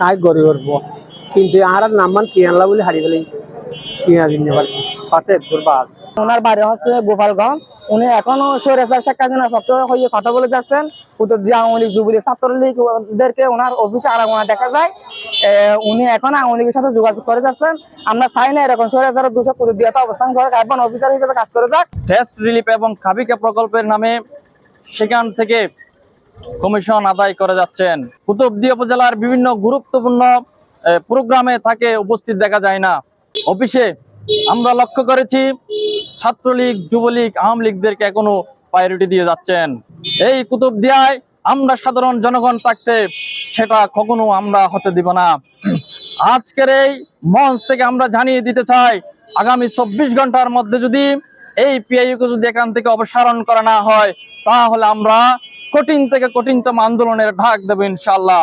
তাই গড়ে উঠবো কিন্তু আর নাম্বার কিনলা বলে হারিয়ে গেলেই কিনা দিন পাতে দুর্বাস। ওনার বাড়ি হচ্ছে গোপালগঞ্জ। উনি এখনো স্বৈরাচার শেখ হাসিনার পক্ষে হয়ে কথা বলে যাচ্ছেন। কুতুবদিয়া আওয়ামী লীগ, যুবলীগ, ছাত্রলীগদেরকে ওনার অফিসে আনাগোনা দেখা যায়। উনি এখন আওয়ামী লীগের সাথে যোগাযোগ করে যাচ্ছেন। আমরা চাই না এরকম স্বৈরাচারের দোষে কুতুবদিয়াতে অবস্থান করে কার্বন অফিসার হিসেবে কাজ করে যাক। টেস্ট রিলিফ এবং কাবিকা প্রকল্পের নামে সেখান থেকে কমিশন আদায় করে যাচ্ছেন। কুতুবদিয়া উপজেলার বিভিন্ন গুরুত্বপূর্ণ প্রোগ্রামে তাকে উপস্থিত দেখা যায় না। অফিসে আমরা লক্ষ্য করেছি ছাত্রলীগ, যুবলীগ, আওয়ামী লীগদেরকে এখনো প্রায়োরিটি দিয়ে যাচ্ছেন। এই কুতুবদিয়ায় আমরা সাধারণ জনগণ থাকতে সেটা কখনো আমরা হতে দিব না। আজকের এই মঞ্চ থেকে আমরা জানিয়ে দিতে চাই, আগামী 24 ঘন্টার মধ্যে যদি এই পিআইইউকে যদি এখান থেকে অপসারণ করা না হয়, তাহলে আমরা কঠিন থেকে কঠিনতম আন্দোলনের ডাক দেব ইনশাআল্লাহ।